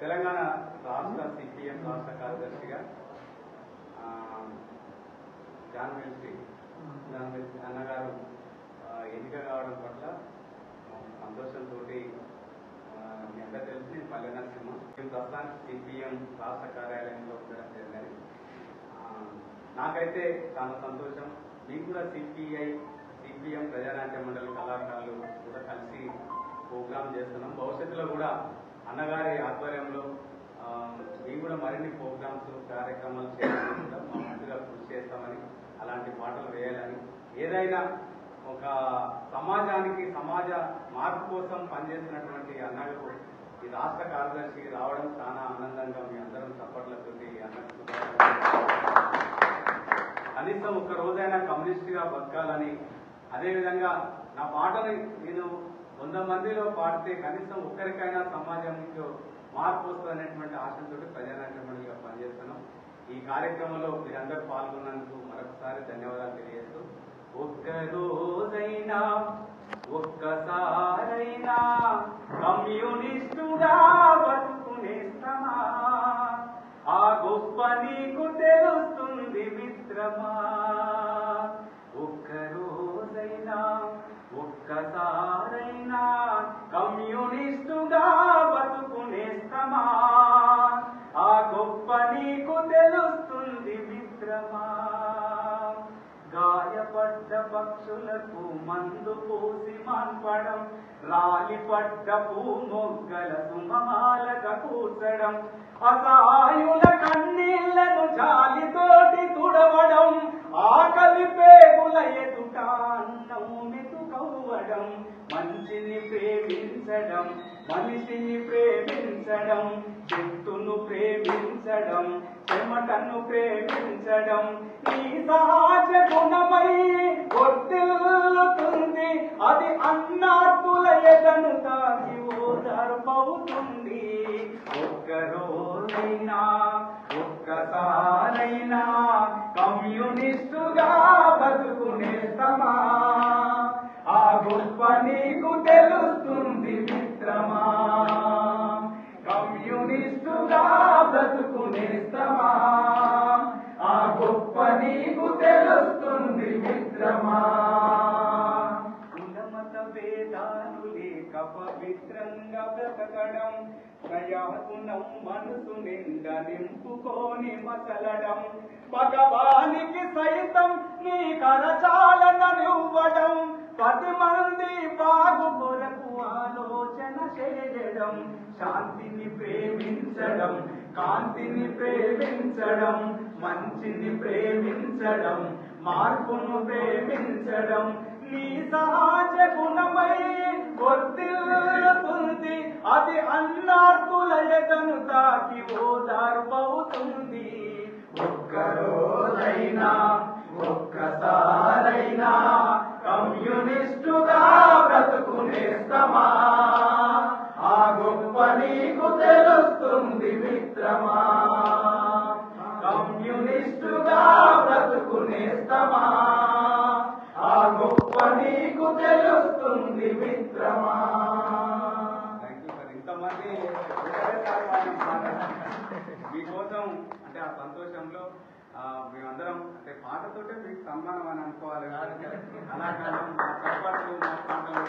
తెలంగాణ రాష్ట్ర సిపిఎం రాష్ట్ర కార్యదర్శిగా జాన్వేల్సి అన్నగారు ఎన్నిక కావడం పట్ల సంతోషంతో మీ అందరూ తెలిసి పల్లె నరసింహ ప్రస్తుతానికి సిపిఎం రాష్ట్ర కార్యాలయంలో ఉండడం జరిగింది. నాకైతే చాలా సంతోషం. మీకు కూడా సిపిఎం ప్రజానాట్య మండలి కళాకారులు కూడా కలిసి ప్రోగ్రామ్ చేస్తున్నాం. భవిష్యత్తులో కూడా అన్నగారి ఆధ్వర్యంలో మేము కూడా మరిన్ని ప్రోగ్రామ్స్ కార్యక్రమాలు చేయడానికి కూడా మా ముందుగా కృషి చేస్తామని, అలాంటి పాటలు వేయాలని, ఏదైనా ఒక సమాజానికి సమాజ మార్పు కోసం పనిచేస్తున్నటువంటి అన్నకు ఈ రాష్ట్ర కార్యదర్శి రావడం చాలా ఆనందంగా మీ అందరం చప్పట్లతోటి అన్నకు కనీసం ఒక్క రోజైనా కమ్యూనిస్ట్గా బతకాలని, అదేవిధంగా నా పాటని నేను 100 మందిలో పాడితే కనీసం ఒక్కరికైనా సమాజంలో మార్పు వస్తుందనేటువంటి ఆశతో ప్రజానాట్య మండలిగా పనిచేస్తున్నాం. ఈ కార్యక్రమంలో మీరందరూ పాల్గొన్నందుకు మరొకసారి ధన్యవాదాలు తెలియజేస్తూ, ఒక్కరోజైనా ఒక్కసారైనా కమ్యూనిస్టుగా బతుకునేస్తమా, ఆ గొప్ప నీకు తెలుస్తుంది మిత్రమా. ఒక్కరోజైనా ఒక్కసారైనా కమ్యూనిస్టుగా బతుకునేస్తమా, ఆ గొప్ప నీకు తెలుస్తుంది మిత్రమా. గాయపడ్డ పక్షులకు మందు పూసి మాన్పడం, రాలిపడ్డ పూమొగ్గల సుమమాలక కూర్చడం, అసహాయుల కన్నీళ్లను జాలితోటి తుడవడం, ఆకలి పేగుల ఎదుట అన్నం మెతుకవ్వడం, మంచిని ప్రేమించడం, మనిషిని ప్రేమించడం, చెట్టును ప్రేమించడం, చెమటను ప్రేమించడం, నీ సహజ గుణమై వర్తిల్లుతుంది. అది అన్నార్తుల ఎదను తాకి ఓదార్పవుతుంది. ఒక్కరోజైనా ఒక్కసారైనా కమ్యూనిస్టుగా బతుకునేస్తమా, ఆ గొప్ప నీకు తెలుస్తుంది మిత్రమా. కమ్యూనిస్టుగా బ్రతుకునేస్తమా, ఆ గొప్ప నీకు తెలుస్తుంది మిత్రమా. కులమత భేదాలు లేక పవిత్రంగా బ్రతకడం, ప్రయాగుణం మనసు నిండా నింపుకొని మసలడం, భగవానికి సైతం నీ కరచాలననివ్వడం, 10 మంది బాగు కొరకు ఆలోచన చేయడం, శాంతిని ప్రేమించడం, కాంతిని ప్రేమించడం, మంచిని ప్రేమించడం, మార్పును ప్రేమించడం, నీ సహజ గుణమై వర్తిల్లుతుంది. అది అన్నార్తుల ఎదను తాకి ఓదార్పవుతుంది. ఒక్కరోజైనా ఒక్కసారైనా కమ్యూనిస్టుగా బ్రతుకునేస్తమా, ఆ గొప్ప నీకు తెలుస్తుంది మిత్రమా. కమ్యూనిస్టుగా బ్రతుకునేస్తమా, ఆ గొప్ప నీకు తెలుస్తుంది మిత్రమా. ఇంతమంది మీకోసం అంటే ఆ సంతోషంలో మేమందరం అంటే పాటతోటే మీకు సన్మానం అని అనుకోవాలి. అలా కాదు మా పాటలు మా పాటలు